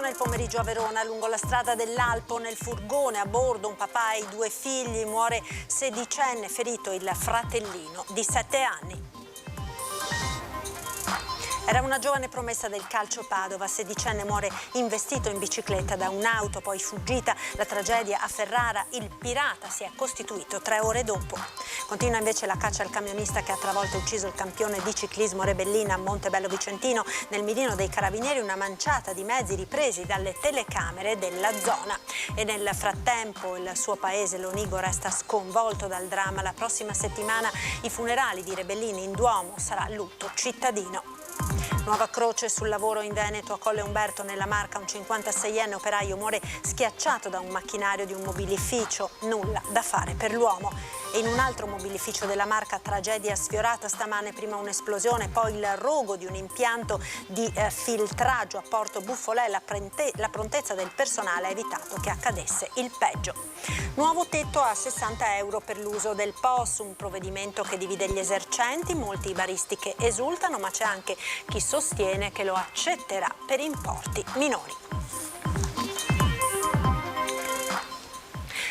nel pomeriggio a Verona, lungo la strada dell'Alpo, nel furgone a bordo un papà e i 2 figli, muore sedicenne, ferito il fratellino di 7 anni. Era una giovane promessa del calcio Padova, sedicenne, muore investito in bicicletta da un'auto, poi fuggita. La tragedia a Ferrara, il pirata si è costituito 3 ore dopo. Continua invece la caccia al camionista che ha travolto e ucciso il campione di ciclismo Rebellina a Montebello Vicentino. Nel mirino dei carabinieri una manciata di mezzi ripresi dalle telecamere della zona. E nel frattempo il suo paese, Lonigo, resta sconvolto dal dramma. La prossima settimana i funerali di Rebellini in Duomo sarà lutto cittadino. Nuova croce sul lavoro in Veneto, a Colle Umberto nella Marca, un 56enne operaio muore schiacciato da un macchinario di un mobilificio, nulla da fare per l'uomo. E in un altro mobilificio della Marca, tragedia sfiorata stamane, prima un'esplosione, poi il rogo di un impianto di filtraggio a Porto Buffolè. La prontezza del personale ha evitato che accadesse il peggio. Nuovo tetto a 60 euro per l'uso del POS, un provvedimento che divide gli esercenti, molti i baristi che esultano, ma c'è anche chi sostiene che lo accetterà per importi minori.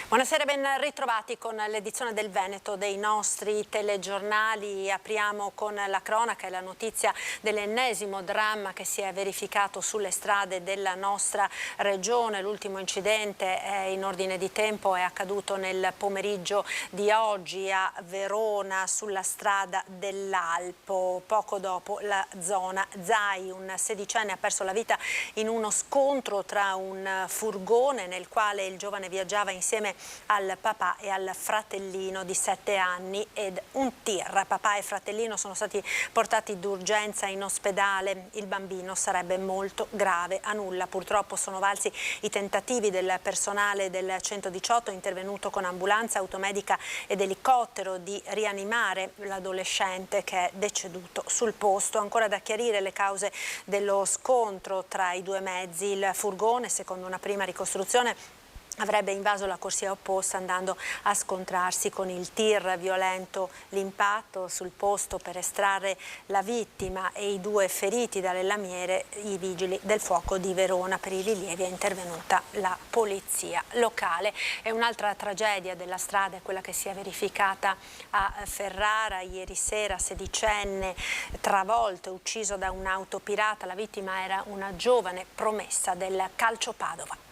Buonasera, ben ritrovati con l'edizione del Veneto dei nostri telegiornali. Apriamo con la cronaca e la notizia dell'ennesimo dramma che si è verificato sulle strade della nostra regione. L'ultimo incidente in ordine di tempo è accaduto nel pomeriggio di oggi a Verona sulla strada dell'Alpo. Poco dopo la zona Zai, un sedicenne ha perso la vita in uno scontro tra un furgone nel quale il giovane viaggiava insieme al papà e al fratellino di 7 anni ed un tir. Papà e fratellino sono stati portati d'urgenza in ospedale. Il bambino sarebbe molto grave, a nulla. Purtroppo sono valsi i tentativi del personale del 118 intervenuto con ambulanza, automedica ed elicottero di rianimare l'adolescente che è deceduto sul posto. Ancora da chiarire le cause dello scontro tra i 2 mezzi. Il furgone, secondo una prima ricostruzione, avrebbe invaso la corsia opposta andando a scontrarsi con il tir. Violento l'impatto sul posto per estrarre la vittima e i 2 feriti dalle lamiere. I vigili del fuoco di Verona. Per i rilievi è intervenuta la polizia locale. E un'altra tragedia della strada è quella che si è verificata a Ferrara ieri sera, sedicenne travolto e ucciso da un'auto pirata. La vittima era una giovane promessa del calcio Padova.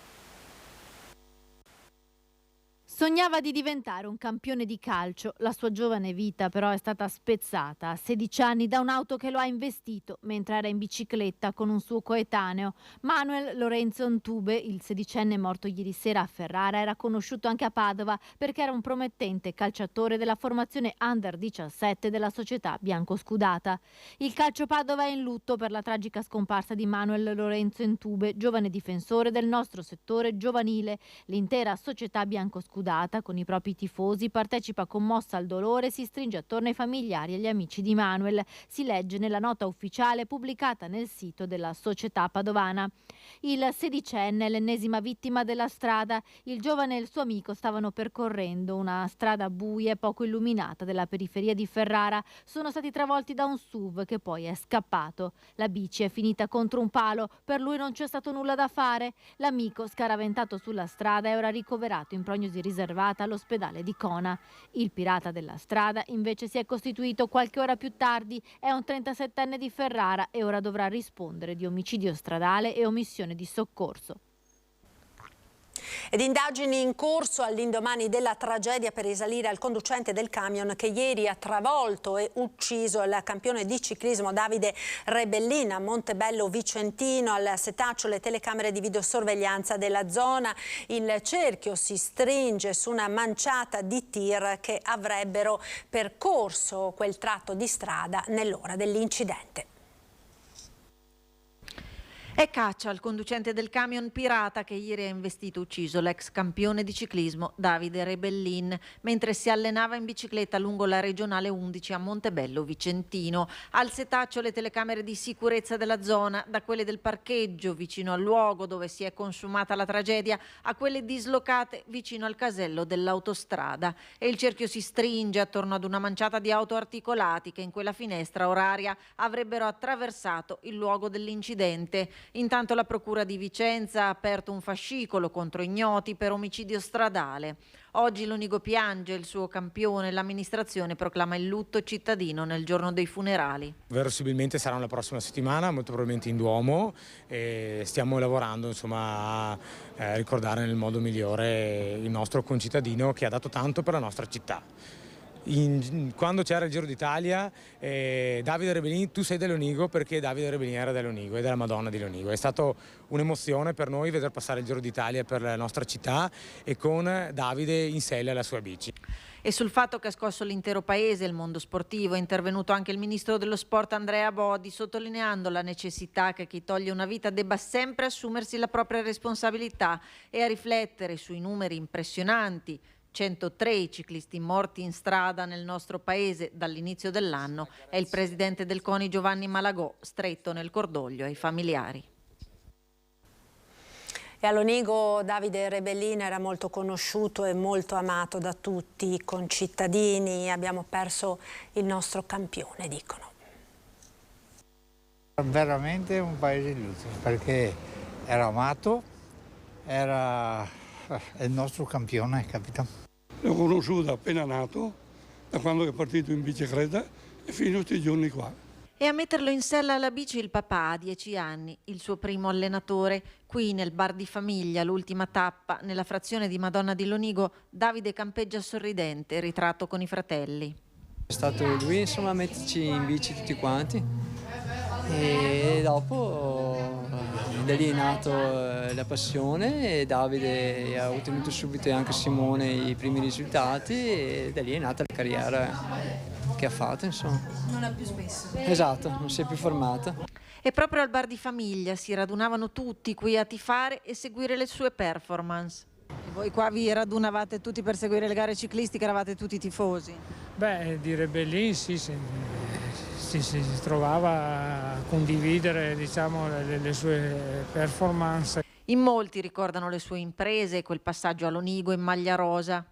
Sognava di diventare un campione di calcio, la sua giovane vita però è stata spezzata a 16 anni da un'auto che lo ha investito mentre era in bicicletta con un suo coetaneo. Manuel Lorenzo Ntube, il sedicenne morto ieri sera a Ferrara, era conosciuto anche a Padova perché era un promettente calciatore della formazione Under 17 della società biancoscudata. Il calcio Padova è in lutto per la tragica scomparsa di Manuel Lorenzo Ntube, giovane difensore del nostro settore giovanile. L'intera società biancoscudata con i propri tifosi partecipa commossa al dolore e si stringe attorno ai familiari e agli amici di Manuel. Si legge nella nota ufficiale pubblicata nel sito della società padovana. Il sedicenne è l'ennesima vittima della strada. Il giovane e il suo amico stavano percorrendo una strada buia e poco illuminata della periferia di Ferrara. Sono stati travolti da un SUV che poi è scappato. La bici è finita contro un palo. Per lui non c'è stato nulla da fare. L'amico, scaraventato sulla strada, è ora ricoverato in prognosi riservata all'ospedale di Cona. Il pirata della strada invece si è costituito qualche ora più tardi, è un 37enne di Ferrara e ora dovrà rispondere di omicidio stradale e omissione di soccorso. Ed indagini in corso all'indomani della tragedia per risalire al conducente del camion che ieri ha travolto e ucciso il campione di ciclismo Davide Rebellina a Montebello Vicentino. Al setaccio le telecamere di videosorveglianza della zona. Il cerchio si stringe su una manciata di tir che avrebbero percorso quel tratto di strada nell'ora dell'incidente. E caccia al conducente del camion pirata che ieri ha investito e ucciso l'ex campione di ciclismo Davide Rebellin mentre si allenava in bicicletta lungo la regionale 11 a Montebello Vicentino. Al setaccio le telecamere di sicurezza della zona, da quelle del parcheggio vicino al luogo dove si è consumata la tragedia a quelle dislocate vicino al casello dell'autostrada. E il cerchio si stringe attorno ad una manciata di auto articolati che in quella finestra oraria avrebbero attraversato il luogo dell'incidente. Intanto la Procura di Vicenza ha aperto un fascicolo contro ignoti per omicidio stradale. Oggi l'Onigo piange il suo campione, l'amministrazione proclama il lutto cittadino nel giorno dei funerali. Verosimilmente saranno la prossima settimana, molto probabilmente in Duomo, e stiamo lavorando insomma, a ricordare nel modo migliore il nostro concittadino che ha dato tanto per la nostra città. Quando c'era il Giro d'Italia, Davide Rebellin, tu sei dell'Onigo perché Davide Rebellin era dell'Onigo e della Madonna di Lonigo. È stata un'emozione per noi vedere passare il Giro d'Italia per la nostra città e con Davide in sella alla sua bici. E sul fatto che ha scosso l'intero paese, il mondo sportivo, è intervenuto anche il ministro dello sport Andrea Bodi, sottolineando la necessità che chi toglie una vita debba sempre assumersi la propria responsabilità e a riflettere sui numeri impressionanti. 103 i ciclisti morti in strada nel nostro paese dall'inizio dell'anno. È il presidente del CONI Giovanni Malagò, stretto nel cordoglio ai familiari. E all'Onigo Davide Rebellin era molto conosciuto e molto amato da tutti i concittadini. Abbiamo perso il nostro campione, dicono. Veramente un paese illuso, perché era amato, era il nostro campione, capito? L'ho conosciuto appena nato, da quando è partito in bicicletta e fino a questi giorni qua. E a metterlo in sella alla bici il papà a 10 anni, il suo primo allenatore. Qui nel bar di famiglia, l'ultima tappa, nella frazione di Madonna di Lonigo, Davide campeggia sorridente, ritratto con i fratelli. È stato lui insomma a metterci in bici tutti quanti e dopo da lì è nato la passione e Davide ha ottenuto subito anche Simone i primi risultati e da lì è nata la carriera che ha fatto, insomma. Non ha più smesso. Esatto, non si è più fermata. E proprio al bar di famiglia si radunavano tutti qui a tifare e seguire le sue performance. E voi qua vi radunavate tutti per seguire le gare ciclistiche, eravate tutti tifosi? Beh, di Rebellin sì, si trovava a condividere, diciamo, le sue performance. In molti ricordano le sue imprese e quel passaggio a Lonigo in maglia rosa.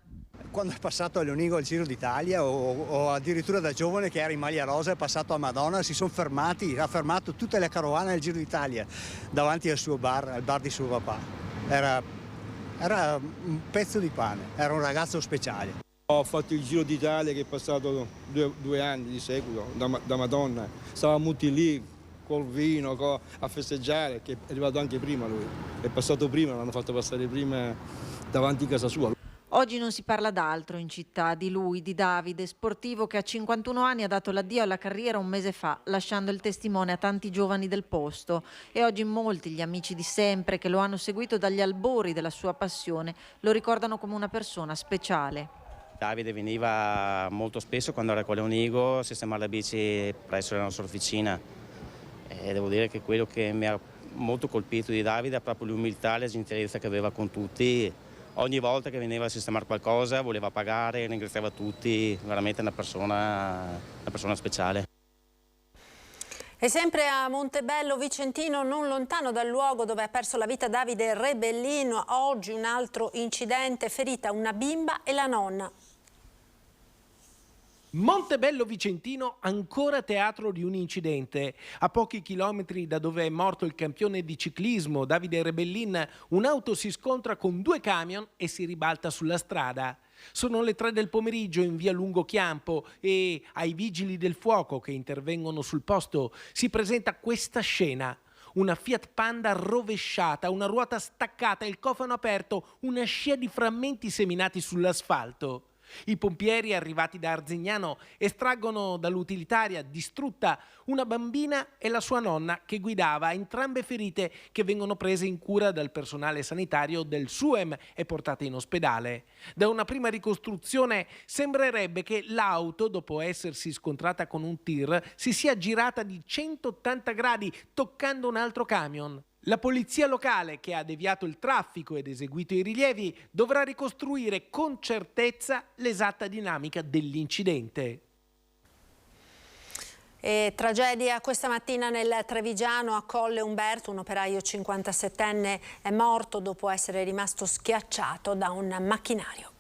Quando è passato a Lonigo al Giro d'Italia o addirittura da giovane che era in maglia rosa è passato a Madonna, si sono fermati, ha fermato tutte le carovane del Giro d'Italia davanti al suo bar, al bar di suo papà. Era un pezzo di pane, era un ragazzo speciale. Ho fatto il Giro d'Italia che è passato due anni di seguito da Madonna. Stavamo tutti lì col vino a festeggiare, che è arrivato anche prima lui. È passato prima, l'hanno fatto passare prima davanti a casa sua. Oggi non si parla d'altro in città, di lui, di Davide, sportivo che a 51 anni ha dato l'addio alla carriera un mese fa, lasciando il testimone a tanti giovani del posto. E oggi molti gli amici di sempre che lo hanno seguito dagli albori della sua passione lo ricordano come una persona speciale. Davide veniva molto spesso quando era con Lonigo a sistemare la bici presso la nostra officina e devo dire che quello che mi ha molto colpito di Davide è proprio l'umiltà e la gentilezza che aveva con tutti. Ogni volta che veniva a sistemare qualcosa voleva pagare, ringraziava tutti, veramente una persona speciale. E sempre a Montebello Vicentino, non lontano dal luogo dove ha perso la vita Davide Rebellin, oggi un altro incidente, ferita una bimba e la nonna. Montebello Vicentino ancora teatro di un incidente. A pochi chilometri da dove è morto il campione di ciclismo Davide Rebellin, un'auto si scontra con due camion e si ribalta sulla strada. Sono le 3 del pomeriggio in via Lungochiampo e ai vigili del fuoco che intervengono sul posto si presenta questa scena. Una Fiat Panda rovesciata, una ruota staccata, il cofano aperto, una scia di frammenti seminati sull'asfalto. I pompieri arrivati da Arzignano estraggono dall'utilitaria distrutta una bambina e la sua nonna che guidava, entrambe ferite che vengono prese in cura dal personale sanitario del SUEM e portate in ospedale. Da una prima ricostruzione sembrerebbe che l'auto, dopo essersi scontrata con un tir, si sia girata di 180 gradi toccando un altro camion. La polizia locale, che ha deviato il traffico ed eseguito i rilievi, dovrà ricostruire con certezza l'esatta dinamica dell'incidente. E tragedia questa mattina nel Trevigiano a Colle Umberto, un operaio 57enne è morto dopo essere rimasto schiacciato da un macchinario.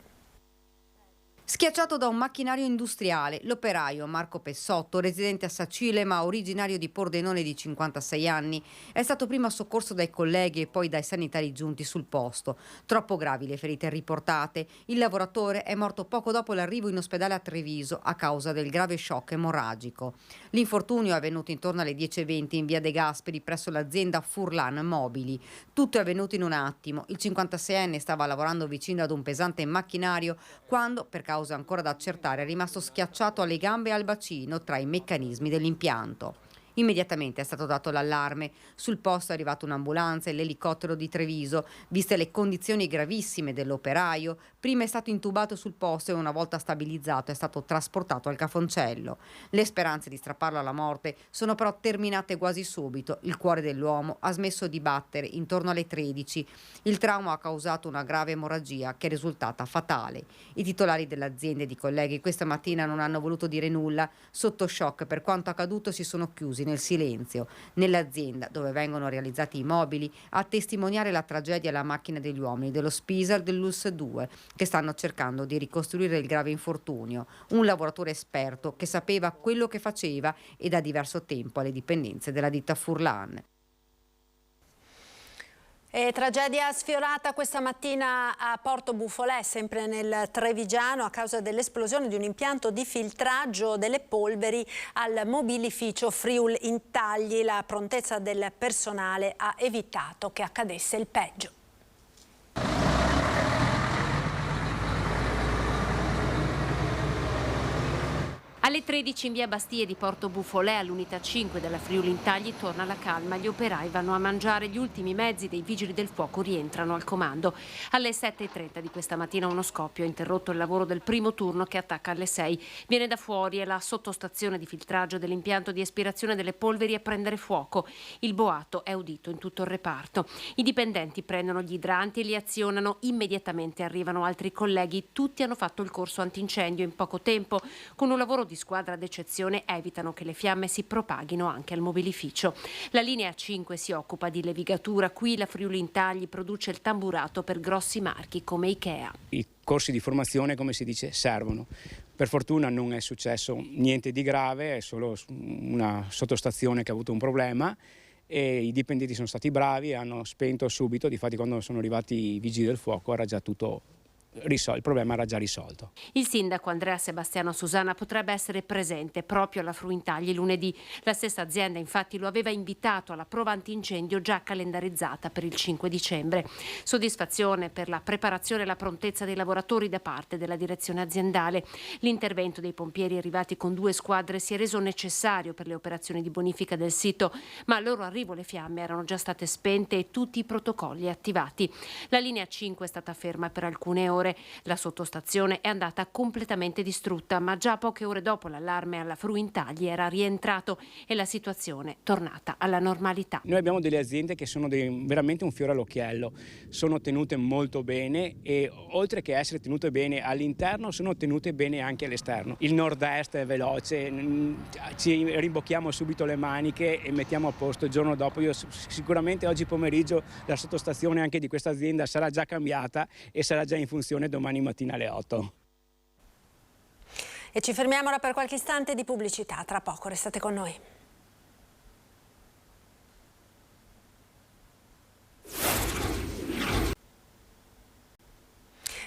Schiacciato da un macchinario industriale, l'operaio Marco Pessotto, residente a Sacile ma originario di Pordenone di 56 anni, è stato prima soccorso dai colleghi e poi dai sanitari giunti sul posto. Troppo gravi le ferite riportate. Il lavoratore è morto poco dopo l'arrivo in ospedale a Treviso a causa del grave shock emorragico. L'infortunio è avvenuto intorno alle 10:20 in via De Gasperi presso l'azienda Furlan Mobili. Tutto è avvenuto in un attimo. Il 56enne stava lavorando vicino ad un pesante macchinario quando, per causa ancora da accertare, è rimasto schiacciato alle gambe e al bacino tra i meccanismi dell'impianto. Immediatamente è stato dato l'allarme. Sul posto è arrivata un'ambulanza e l'elicottero di Treviso. Viste le condizioni gravissime dell'operaio, prima è stato intubato sul posto e una volta stabilizzato è stato trasportato al Cafoncello. Le speranze di strapparlo alla morte sono però terminate quasi subito. Il cuore dell'uomo ha smesso di battere intorno alle 13. Il trauma ha causato una grave emorragia che è risultata fatale. I titolari dell'azienda ed i colleghi questa mattina non hanno voluto dire nulla. Sotto shock per quanto accaduto si sono chiusi nel silenzio. Nell'azienda dove vengono realizzati i mobili, a testimoniare la tragedia la macchina degli uomini dello Spisal dell'ULS 2 che stanno cercando di ricostruire il grave infortunio. Un lavoratore esperto che sapeva quello che faceva e da diverso tempo alle dipendenze della ditta Furlan. E tragedia sfiorata questa mattina a Porto Buffolè, sempre nel Trevigiano, a causa dell'esplosione di un impianto di filtraggio delle polveri al mobilificio Friul Intagli. La prontezza del personale ha evitato che accadesse il peggio. Alle 13 in via Bastie di Porto Buffolè, all'unità 5 della Friuli Intagli, torna la calma. Gli operai vanno a mangiare, gli ultimi mezzi dei vigili del fuoco rientrano al comando. Alle 7:30 di questa mattina uno scoppio ha interrotto il lavoro del primo turno che attacca alle 6. Viene da fuori e la sottostazione di filtraggio dell'impianto di aspirazione delle polveri a prendere fuoco. Il boato è udito in tutto il reparto. I dipendenti prendono gli idranti e li azionano. Immediatamente arrivano altri colleghi. Tutti hanno fatto il corso antincendio in poco tempo. Con un lavoro di squadra d'eccezione evitano che le fiamme si propaghino anche al mobilificio. La linea 5 si occupa di levigatura. Qui la Friuli Intagli produce il tamburato per grossi marchi come Ikea. I corsi di formazione, come si dice, servono. Per fortuna non è successo niente di grave, è solo una sottostazione che ha avuto un problema e i dipendenti sono stati bravi e hanno spento subito. Difatti quando sono arrivati i vigili del fuoco era già tutto il problema era già risolto. Il sindaco Andrea Sebastiano Susana potrebbe essere presente proprio alla Fruintagli lunedì. La stessa azienda infatti lo aveva invitato alla prova antincendio già calendarizzata per il 5 dicembre. Soddisfazione per la preparazione e la prontezza dei lavoratori da parte della direzione aziendale. L'intervento dei pompieri arrivati con 2 squadre si è reso necessario per le operazioni di bonifica del sito, ma al loro arrivo le fiamme erano già state spente e tutti i protocolli attivati. La linea 5 è stata ferma per alcune ore. La sottostazione è andata completamente distrutta, ma già poche ore dopo l'allarme alla Fruintagli era rientrato e la situazione tornata alla normalità. Noi abbiamo delle aziende che sono veramente un fiore all'occhiello, sono tenute molto bene e oltre che essere tenute bene all'interno sono tenute bene anche all'esterno. Il nord-est è veloce, ci rimbocchiamo subito le maniche e mettiamo a posto il giorno dopo. Io sicuramente oggi pomeriggio la sottostazione anche di questa azienda sarà già cambiata e sarà già in funzione domani mattina alle 8. E ci fermiamo ora per qualche istante di pubblicità. Tra poco restate con noi.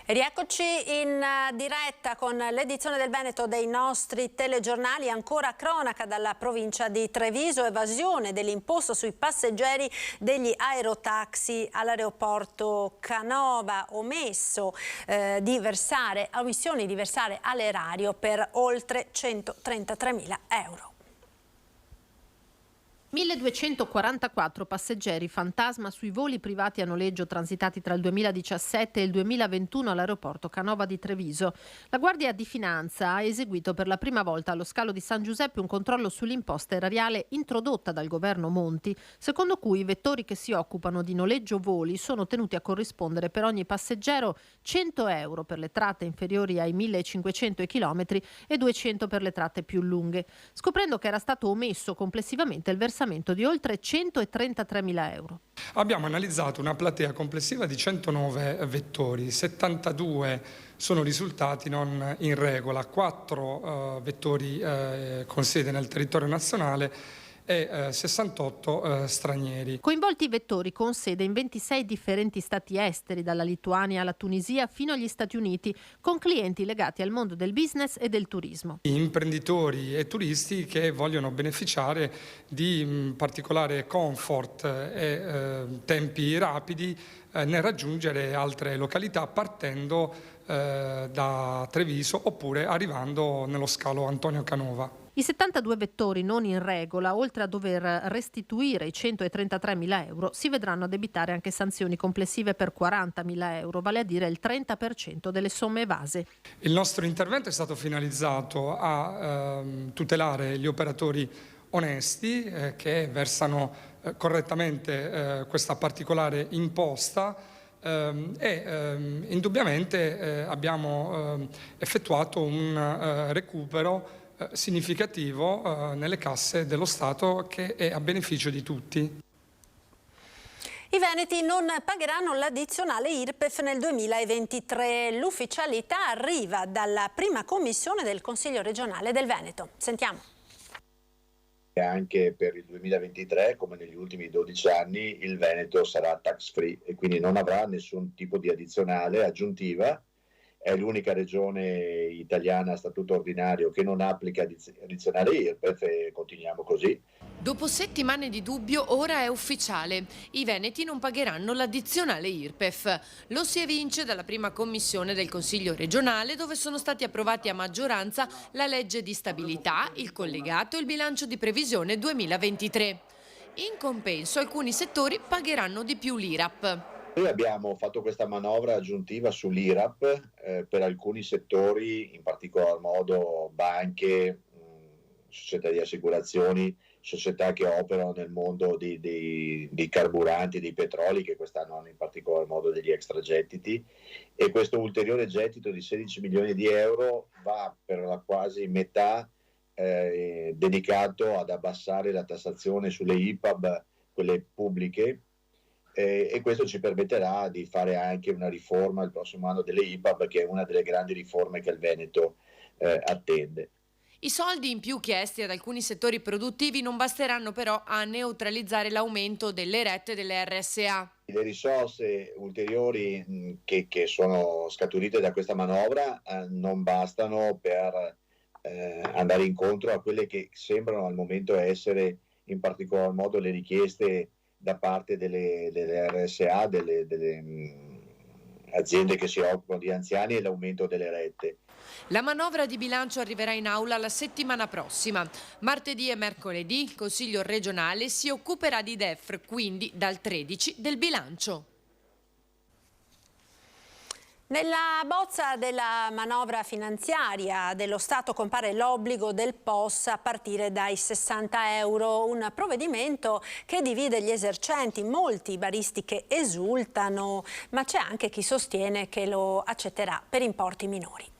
Rieccoci in diretta con l'edizione del Veneto dei nostri telegiornali. Ancora cronaca dalla provincia di Treviso, evasione dell'imposta sui passeggeri degli aerotaxi all'aeroporto Canova, omissioni di versare all'erario per oltre 133.000 euro. 1244 passeggeri fantasma sui voli privati a noleggio transitati tra il 2017 e il 2021 all'aeroporto Canova di Treviso. La Guardia di Finanza ha eseguito per la prima volta allo scalo di San Giuseppe un controllo sull'imposta erariale introdotta dal governo Monti, secondo cui i vettori che si occupano di noleggio voli sono tenuti a corrispondere per ogni passeggero 100 euro per le tratte inferiori ai 1500 chilometri e 200 per le tratte più lunghe, scoprendo che era stato omesso complessivamente il versamento versamento di oltre 133.000 euro. Abbiamo analizzato una platea complessiva di 109 vettori, 72 sono risultati non in regola, 4 vettori con sede nel territorio nazionale e 68 stranieri. Coinvolti i vettori con sede in 26 differenti stati esteri, dalla Lituania alla Tunisia fino agli Stati Uniti, con clienti legati al mondo del business e del turismo. Imprenditori e turisti che vogliono beneficiare di particolare comfort e tempi rapidi nel raggiungere altre località partendo da Treviso oppure arrivando nello scalo Antonio Canova. I 72 vettori non in regola, oltre a dover restituire i 133.000 euro, si vedranno addebitare anche sanzioni complessive per 40.000 euro, vale a dire il 30% delle somme evase. Il nostro intervento è stato finalizzato a tutelare gli operatori onesti che versano correttamente questa particolare imposta indubbiamente abbiamo effettuato un recupero significativo nelle casse dello Stato che è a beneficio di tutti. I veneti non pagheranno l'addizionale IRPEF nel 2023. L'ufficialità arriva dalla prima commissione del Consiglio regionale del Veneto. Sentiamo. Anche per il 2023, come negli ultimi 12 anni, il Veneto sarà tax free e quindi non avrà nessun tipo di addizionale aggiuntiva. È l'unica regione italiana a statuto ordinario che non applica addizionale IRPEF e continuiamo così. Dopo settimane di dubbio, ora è ufficiale. I veneti non pagheranno l'addizionale IRPEF. Lo si evince dalla prima commissione del Consiglio regionale, dove sono stati approvati a maggioranza la legge di stabilità, il collegato e il bilancio di previsione 2023. In compenso, alcuni settori pagheranno di più l'IRAP. Noi abbiamo fatto questa manovra aggiuntiva sull'IRAP per alcuni settori, in particolar modo banche, società di assicurazioni, società che operano nel mondo dei carburanti, dei petroli, che quest'anno hanno in particolar modo degli extragettiti, e questo ulteriore gettito di 16 milioni di euro va per la quasi metà dedicato ad abbassare la tassazione sulle IPAB, quelle pubbliche, e questo ci permetterà di fare anche una riforma il prossimo anno delle IPAB, che è una delle grandi riforme che il Veneto attende. I soldi in più chiesti ad alcuni settori produttivi non basteranno però a neutralizzare l'aumento delle rette delle RSA. Le risorse ulteriori che sono scaturite da questa manovra non bastano per andare incontro a quelle che sembrano al momento essere in particolar modo le richieste da parte delle RSA, delle aziende che si occupano di anziani, e l'aumento delle rette. La manovra di bilancio arriverà in aula la settimana prossima. Martedì e mercoledì il Consiglio regionale si occuperà di DEF, quindi dal 13 del bilancio. Nella bozza della manovra finanziaria dello Stato compare l'obbligo del POS a partire dai 60 euro, un provvedimento che divide gli esercenti, molti baristi che esultano, ma c'è anche chi sostiene che lo accetterà per importi minori.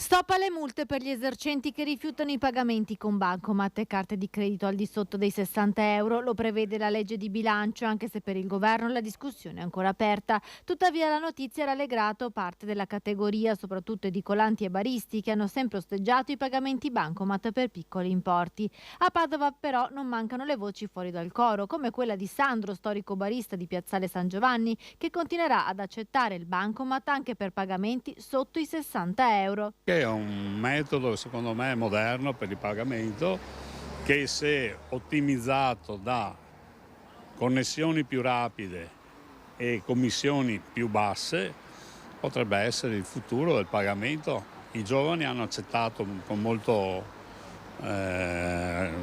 Stop alle multe per gli esercenti che rifiutano i pagamenti con bancomat e carte di credito al di sotto dei 60 euro. Lo prevede la legge di bilancio, anche se per il governo la discussione è ancora aperta. Tuttavia la notizia ha rallegrato parte della categoria, soprattutto edicolanti e baristi, che hanno sempre osteggiato i pagamenti bancomat per piccoli importi. A Padova però non mancano le voci fuori dal coro, come quella di Sandro, storico barista di Piazzale San Giovanni, che continuerà ad accettare il bancomat anche per pagamenti sotto i 60 euro. È un metodo secondo me moderno per il pagamento che, se ottimizzato da connessioni più rapide e commissioni più basse, potrebbe essere il futuro del pagamento. I giovani hanno accettato con molto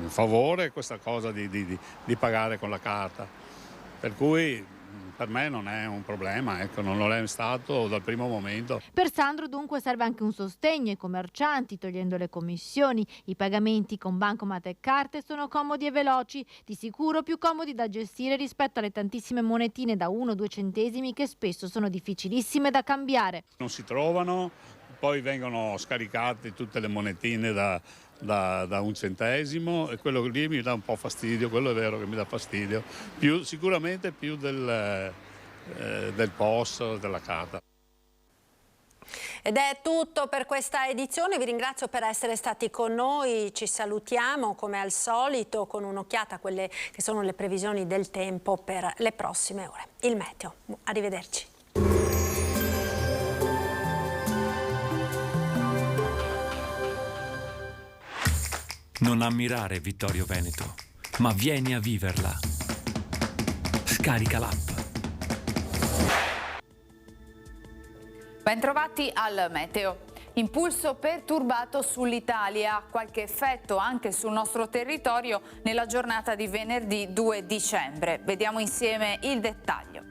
favore questa cosa di pagare con la carta, per cui per me non è un problema, ecco, non lo è stato dal primo momento. Per Sandro dunque serve anche un sostegno ai commercianti, togliendo le commissioni. I pagamenti con bancomat e carte sono comodi e veloci, di sicuro più comodi da gestire rispetto alle tantissime monetine da 1-2 centesimi che spesso sono difficilissime da cambiare. Non si trovano, poi vengono scaricate tutte le monetine da 1 centesimo, e quello lì mi dà un po' fastidio, quello è vero che mi dà fastidio, sicuramente più del POS, della carta. Ed è tutto per questa edizione, vi ringrazio per essere stati con noi, ci salutiamo come al solito con un'occhiata a quelle che sono le previsioni del tempo per le prossime ore. Il meteo, arrivederci. Non ammirare Vittorio Veneto, ma vieni a viverla. Scarica l'app. Bentrovati al meteo. Impulso perturbato sull'Italia, qualche effetto anche sul nostro territorio nella giornata di venerdì 2 dicembre. Vediamo insieme il dettaglio.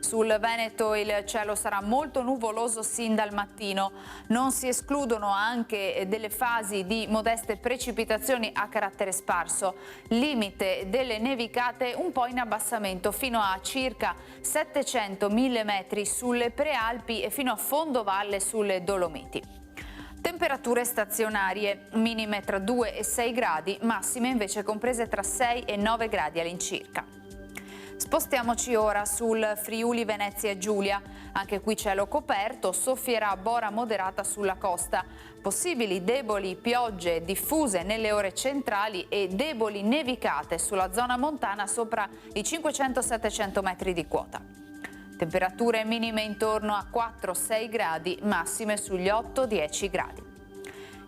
Sul Veneto il cielo sarà molto nuvoloso sin dal mattino, non si escludono anche delle fasi di modeste precipitazioni a carattere sparso, limite delle nevicate un po' in abbassamento fino a circa 700.000 metri sulle prealpi e fino a fondovalle sulle Dolomiti. Temperature stazionarie, minime tra 2 e 6 gradi, massime invece comprese tra 6 e 9 gradi all'incirca. Spostiamoci ora sul Friuli Venezia Giulia, anche qui cielo coperto, soffierà bora moderata sulla costa, possibili deboli piogge diffuse nelle ore centrali e deboli nevicate sulla zona montana sopra i 500-700 metri di quota. Temperature minime intorno a 4-6 gradi, massime sugli 8-10 gradi.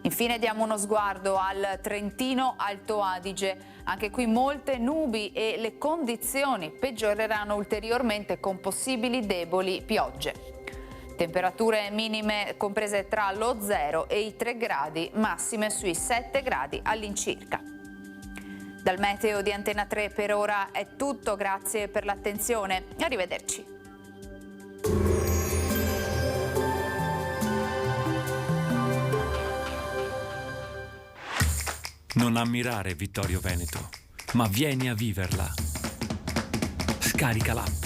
Infine diamo uno sguardo al Trentino Alto Adige. Anche qui molte nubi e le condizioni peggioreranno ulteriormente con possibili deboli piogge. Temperature minime comprese tra lo 0 e i 3 gradi, massime sui 7 gradi all'incirca. Dal meteo di Antena 3 per ora è tutto, grazie per l'attenzione. Arrivederci. Non ammirare Vittorio Veneto, ma vieni a viverla. Scarica l'app.